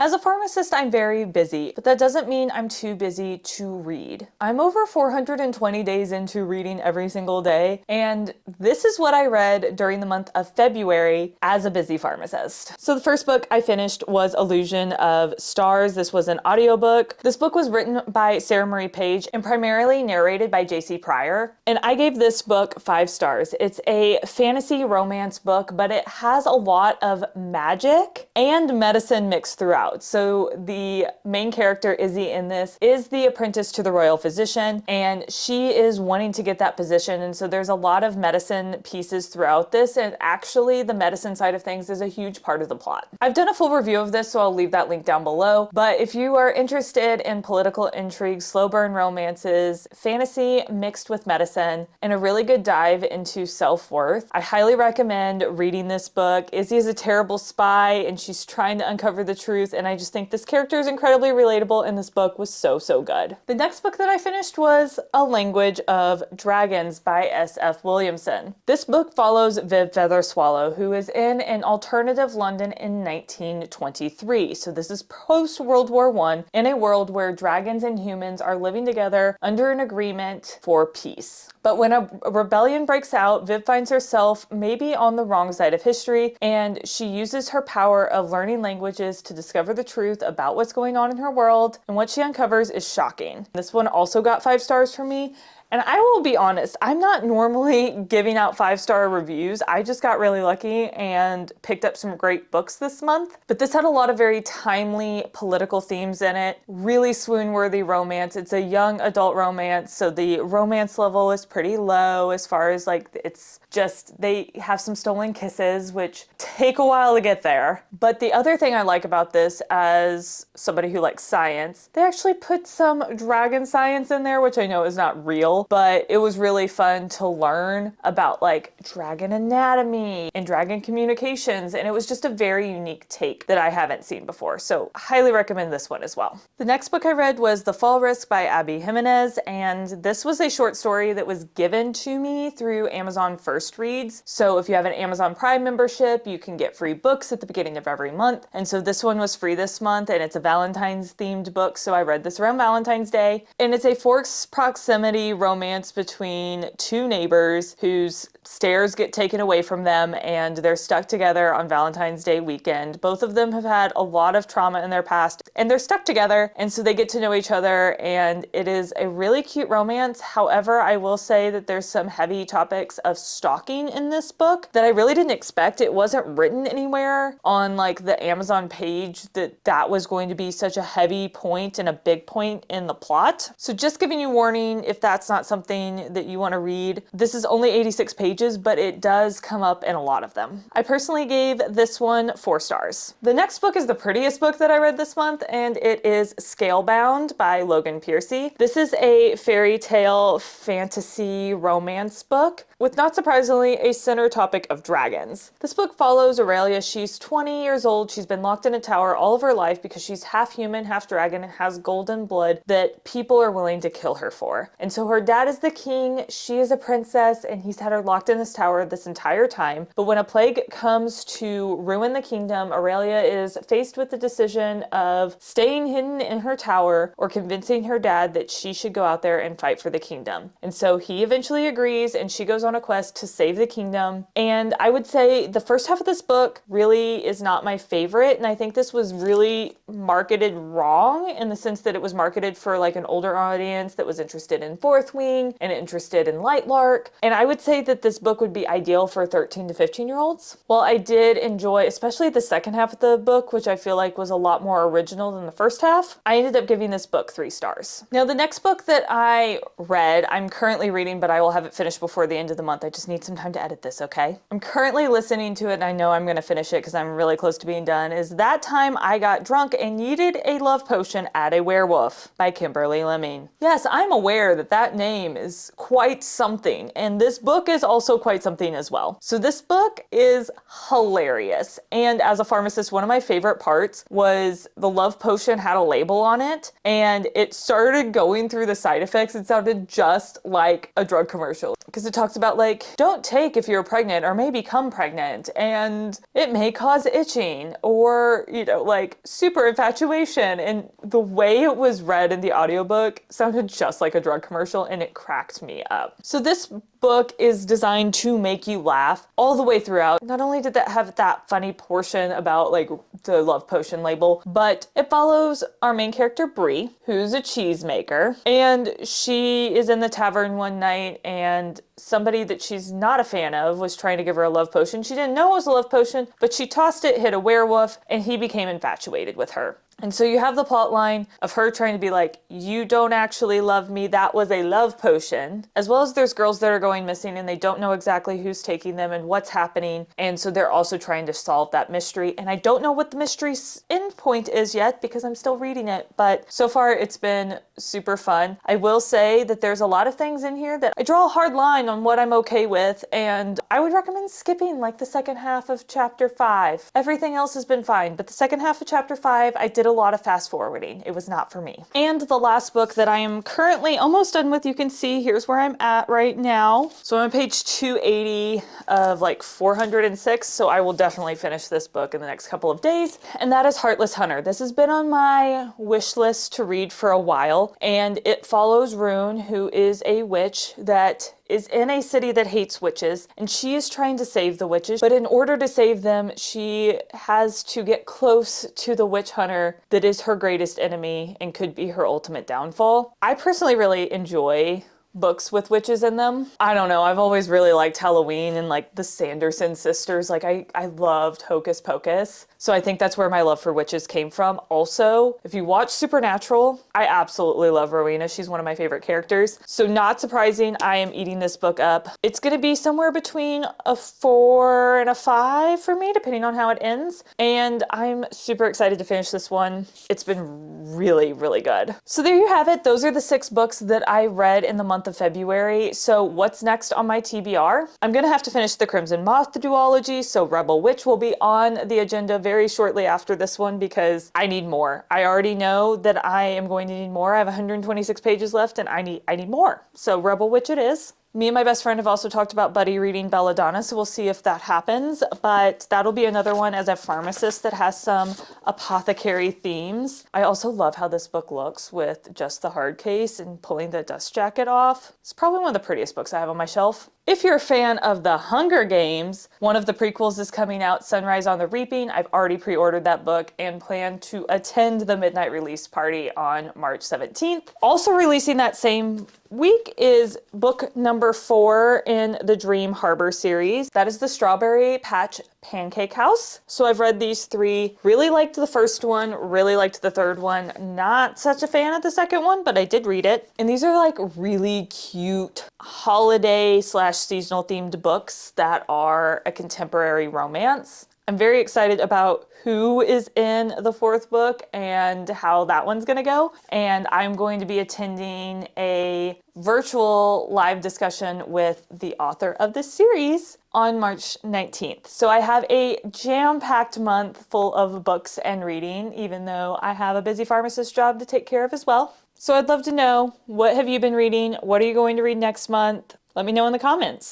As a pharmacist, I'm very busy, but that doesn't mean I'm too busy to read. I'm over 420 days into reading every single day, and this is what I read during the month of February as a busy pharmacist. So the first book I finished was Illusion of Stars. This was an audiobook. This book was written by Sarah Marie Page and primarily narrated by J.C. Pryor, and I gave this book 5 stars. It's a fantasy romance book, but it has a lot of magic and medicine mixed throughout. So the main character, Izzy, in this is the apprentice to the royal physician, and she is wanting to get that position. And so there's a lot of medicine pieces throughout this, and actually the medicine side of things is a huge part of the plot. I've done a full review of this, so I'll leave that link down below. But if you are interested in political intrigue, slow burn romances, fantasy mixed with medicine, and a really good dive into self-worth, I highly recommend reading this book. Izzy is a terrible spy, and she's trying to uncover the truth, and I just think this character is incredibly relatable, and this book was so good. The next book that I finished was A Language of Dragons by S.F. Williamson. This book follows Viv Featherswallow, who is in an alternative London in 1923. So this is post-World War I, in a world where dragons and humans are living together under an agreement for peace. But when a rebellion breaks out, Viv finds herself maybe on the wrong side of history, and she uses her power of learning languages to discover the truth about what's going on in her world, and what she uncovers is shocking. This one also got 5 stars from me. And I will be honest, I'm not normally giving out 5-star reviews. I just got really lucky and picked up some great books this month. But this had a lot of very timely political themes in it. Really swoon-worthy romance. It's a young adult romance, so the romance level is pretty low as far as it's just, they have some stolen kisses, which take a while to get there. But the other thing I like about this, as somebody who likes science, they actually put some dragon science in there, which I know is not real, but it was really fun to learn about dragon anatomy and dragon communications, and it was just a very unique take that I haven't seen before, so highly recommend this one as well. The next book I read was The Fall Risk by Abby Jimenez, and this was a short story that was given to me through Amazon First Reads. So if you have an Amazon Prime membership, you can get free books at the beginning of every month, and so this one was free this month, and it's a Valentine's themed book, so I read this around Valentine's Day, and it's a forced proximity romance between 2 neighbors whose stairs get taken away from them, and they're stuck together on Valentine's Day weekend. Both of them have had a lot of trauma in their past, and they're stuck together, and so they get to know each other, and it is a really cute romance. However, I will say that there's some heavy topics of stalking in this book that I really didn't expect. It wasn't written anywhere on the Amazon page that was going to be such a heavy point and a big point in the plot. So just giving you warning if that's not something that you want to read. This is only 86 pages, but it does come up in a lot of them. I personally gave this one 4 stars. The next book is the prettiest book that I read this month, and it is Scalebound by Logan Piercy. This is a fairy tale fantasy romance book with, not surprisingly, a center topic of dragons. This book follows Aurelia. She's 20 years old. She's been locked in a tower all of her life because she's half human, half dragon, and has golden blood that people are willing to kill her for. And so her dad is the king, she is a princess, and he's had her locked in this tower this entire time. But when a plague comes to ruin the kingdom, Aurelia is faced with the decision of staying hidden in her tower or convincing her dad that she should go out there and fight for the kingdom. And so he eventually agrees, and she goes on a quest to save the kingdom. And I would say the first half of this book really is not my favorite, and I think this was really marketed wrong in the sense that it was marketed for an older audience that was interested in Fourth Wing and interested in Lightlark. And I would say that this book would be ideal for 13 to 15-year-olds. While I did enjoy especially the second half of the book, which I feel like was a lot more original than the first half, I ended up giving this book 3 stars. Now, the next book that I read, I'm currently reading, but I will have it finished before the end of the month. I just need some time to edit this, okay? I'm currently listening to it, and I know I'm going to finish it because I'm really close to being done, is That Time I Got Drunk and Needed a Love Potion at a Werewolf by Kimberly Lemming. Yes, I'm aware that that name name is quite something, and this book is also quite something as well. So this book is hilarious, and as a pharmacist, one of my favorite parts was the love potion had a label on it, and it started going through the side effects. It sounded just like a drug commercial, because it talks about like, don't take if you're pregnant or may become pregnant, and it may cause itching, or, you know, like super infatuation. And the way it was read in the audiobook sounded just like a drug commercial, and it cracked me up. So this book is designed to make you laugh all the way throughout. Not only did that have that funny portion about like the love potion label, but it follows our main character Bree, who's a cheesemaker, and she is in the tavern one night, and somebody that she's not a fan of was trying to give her a love potion. She didn't know it was a love potion, but she tossed it, hit a werewolf, and he became infatuated with her. And so you have the plot line of her trying to be like, you don't actually love me, that was a love potion. As well as there's girls that are going missing and they don't know exactly who's taking them and what's happening. And so they're also trying to solve that mystery. And I don't know what the mystery's end point is yet because I'm still reading it. But so far it's been super fun. I will say that there's a lot of things in here that I draw a hard line on what I'm okay with. And I would recommend skipping like the second half of chapter 5. Everything else has been fine. But the second half of chapter 5, I did a lot of fast forwarding. It was not for me. And the last book that I am currently almost done with, you can see here's where I'm at right now. So I'm on page 280 of like 406. So I will definitely finish this book in the next couple of days. And that is Heartless Hunter. This has been on my wish list to read for a while. And it follows Rune, who is a witch that is in a city that hates witches, and she is trying to save the witches, but in order to save them, she has to get close to the witch hunter that is her greatest enemy and could be her ultimate downfall. I personally really enjoy books with witches in them. I don't know, I've always really liked Halloween and like the Sanderson sisters. Like I loved Hocus Pocus. So I think that's where my love for witches came from. Also, if you watch Supernatural, I absolutely love Rowena. She's one of my favorite characters. So not surprising, I am eating this book up. It's gonna be somewhere between a 4 and a 5 for me, depending on how it ends. And I'm super excited to finish this one. It's been really, really good. So there you have it. Those are the 6 books that I read in the month of February. So what's next on my TBR? I'm gonna have to finish the Crimson Moth duology, so Rebel Witch will be on the agenda very shortly after this one because I need more. I already know that I am going to need more. I have 126 pages left and I need more. So Rebel Witch it is. Me and my best friend have also talked about buddy reading Belladonna, so we'll see if that happens, but that'll be another one as a pharmacist that has some apothecary themes. I also love how this book looks with just the hard case and pulling the dust jacket off. It's probably one of the prettiest books I have on my shelf. If you're a fan of The Hunger Games, one of the prequels is coming out, Sunrise on the Reaping. I've already pre-ordered that book and plan to attend the midnight release party on March 17th. Also releasing that same week is book number 4 in the Dream Harbor series. That is the Strawberry Patch Pancake House. So I've read these 3, really liked the first one, really liked the third one, not such a fan of the second one, but I did read it. And these are like really cute holiday / seasonal themed books that are a contemporary romance. I'm very excited about who is in the 4th book and how that one's gonna go. And I'm going to be attending a virtual live discussion with the author of this series on March 19th. So I have a jam-packed month full of books and reading, even though I have a busy pharmacist job to take care of as well. So I'd love to know, what have you been reading? What are you going to read next month? Let me know in the comments.